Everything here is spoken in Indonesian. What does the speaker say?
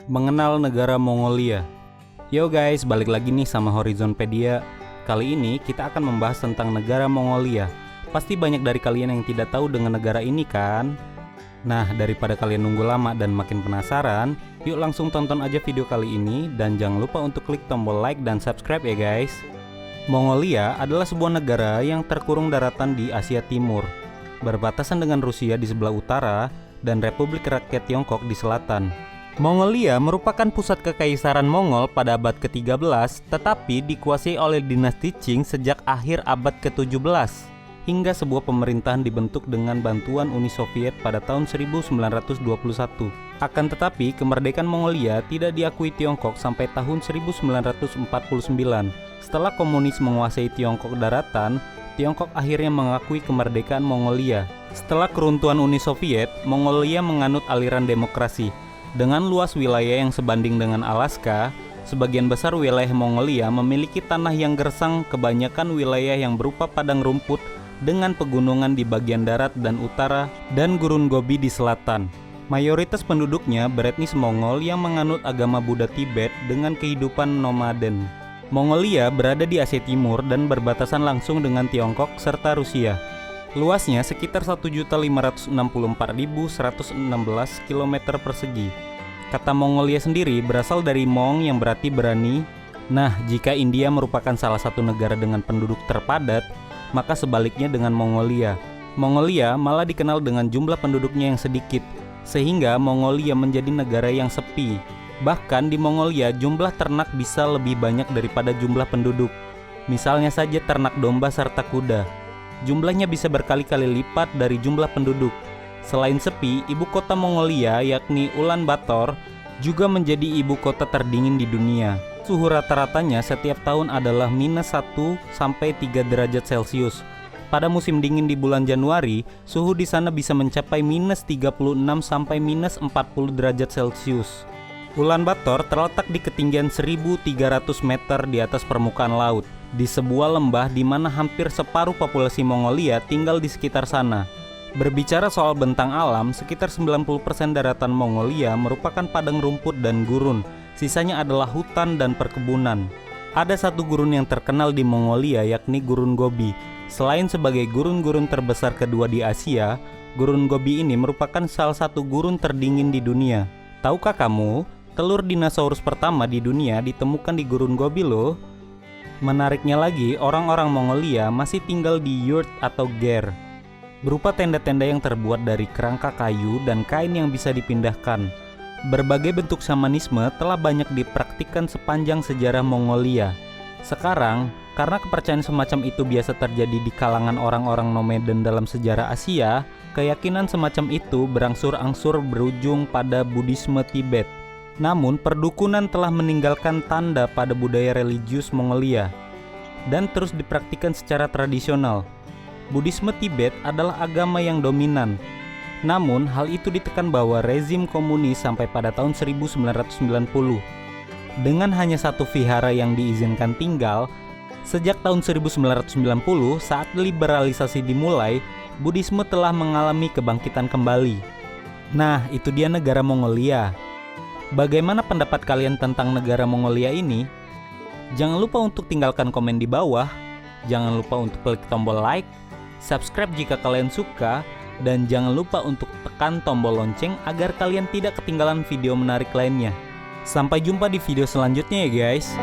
Mengenal negara Mongolia. Yo guys, balik lagi nih sama Horizonpedia. Kali ini kita akan membahas tentang negara Mongolia. Pasti banyak dari kalian yang tidak tahu dengan negara ini kan? Nah, daripada kalian nunggu lama dan makin penasaran, yuk langsung tonton aja video kali ini dan jangan lupa untuk klik tombol like dan subscribe ya guys. Mongolia adalah sebuah negara yang terkurung daratan di Asia Timur, berbatasan dengan Rusia di sebelah utara dan Republik Rakyat Tiongkok di selatan. Mongolia merupakan pusat kekaisaran Mongol pada abad ke-13, tetapi dikuasai oleh dinasti Qing sejak akhir abad ke-17, hingga sebuah pemerintahan dibentuk dengan bantuan Uni Soviet pada tahun 1921. Akan tetapi, kemerdekaan Mongolia tidak diakui Tiongkok sampai tahun 1949. Setelah komunis menguasai Tiongkok daratan, Tiongkok akhirnya mengakui kemerdekaan Mongolia. Setelah keruntuhan Uni Soviet, Mongolia menganut aliran demokrasi. Dengan luas wilayah yang sebanding dengan Alaska, sebagian besar wilayah Mongolia memiliki tanah yang gersang, kebanyakan wilayah yang berupa padang rumput dengan pegunungan di bagian darat dan utara dan gurun Gobi di selatan. Mayoritas penduduknya beretnis Mongol yang menganut agama Buddha Tibet dengan kehidupan nomaden. Mongolia berada di Asia Timur dan berbatasan langsung dengan Tiongkok serta Rusia. Luasnya sekitar 1.564.116 km persegi. Kata Mongolia sendiri berasal dari Mong yang berarti berani. Nah, jika India merupakan salah satu negara dengan penduduk terpadat, maka sebaliknya dengan Mongolia. Mongolia malah dikenal dengan jumlah penduduknya yang sedikit, sehingga Mongolia menjadi negara yang sepi. Bahkan di Mongolia jumlah ternak bisa lebih banyak daripada jumlah penduduk. Misalnya saja ternak domba serta kuda. Jumlahnya bisa berkali-kali lipat dari jumlah penduduk. Selain sepi, ibu kota Mongolia yakni Ulaanbaatar juga menjadi ibu kota terdingin di dunia. Suhu rata-ratanya setiap tahun adalah -1 sampai 3 derajat Celcius. Pada musim dingin di bulan Januari, suhu di sana bisa mencapai -36 sampai -40 derajat Celcius. Ulaanbaatar terletak di ketinggian 1.300 meter di atas permukaan laut, di sebuah lembah di mana hampir separuh populasi Mongolia tinggal di sekitar sana. Berbicara soal bentang alam, sekitar 90% daratan Mongolia merupakan padang rumput dan gurun, sisanya adalah hutan dan perkebunan. Ada satu gurun yang terkenal di Mongolia yakni Gurun Gobi. Selain sebagai gurun-gurun terbesar kedua di Asia, Gurun Gobi ini merupakan salah satu gurun terdingin di dunia. Tahukah kamu, telur dinosaurus pertama di dunia ditemukan di Gurun Gobi loh. Menariknya lagi, orang-orang Mongolia masih tinggal di yurt atau ger, berupa tenda-tenda yang terbuat dari kerangka kayu dan kain yang bisa dipindahkan. Berbagai bentuk shamanisme telah banyak dipraktikkan sepanjang sejarah Mongolia. Sekarang, karena kepercayaan semacam itu biasa terjadi di kalangan orang-orang nomaden dalam sejarah Asia, keyakinan semacam itu berangsur-angsur berujung pada Buddhisme Tibet. Namun, perdukunan telah meninggalkan tanda pada budaya religius Mongolia dan terus dipraktikkan secara tradisional. Buddhisme Tibet adalah agama yang dominan. Namun, hal itu ditekan bahwa rezim komunis sampai pada tahun 1990. Dengan hanya satu vihara yang diizinkan tinggal, sejak tahun 1990 saat liberalisasi dimulai, Buddhisme telah mengalami kebangkitan kembali. Nah, itu dia negara Mongolia. Bagaimana pendapat kalian tentang negara Mongolia ini? Jangan lupa untuk tinggalkan komen di bawah. Jangan lupa untuk klik tombol like, subscribe jika kalian suka, dan jangan lupa untuk tekan tombol lonceng agar kalian tidak ketinggalan video menarik lainnya. Sampai jumpa di video selanjutnya ya guys.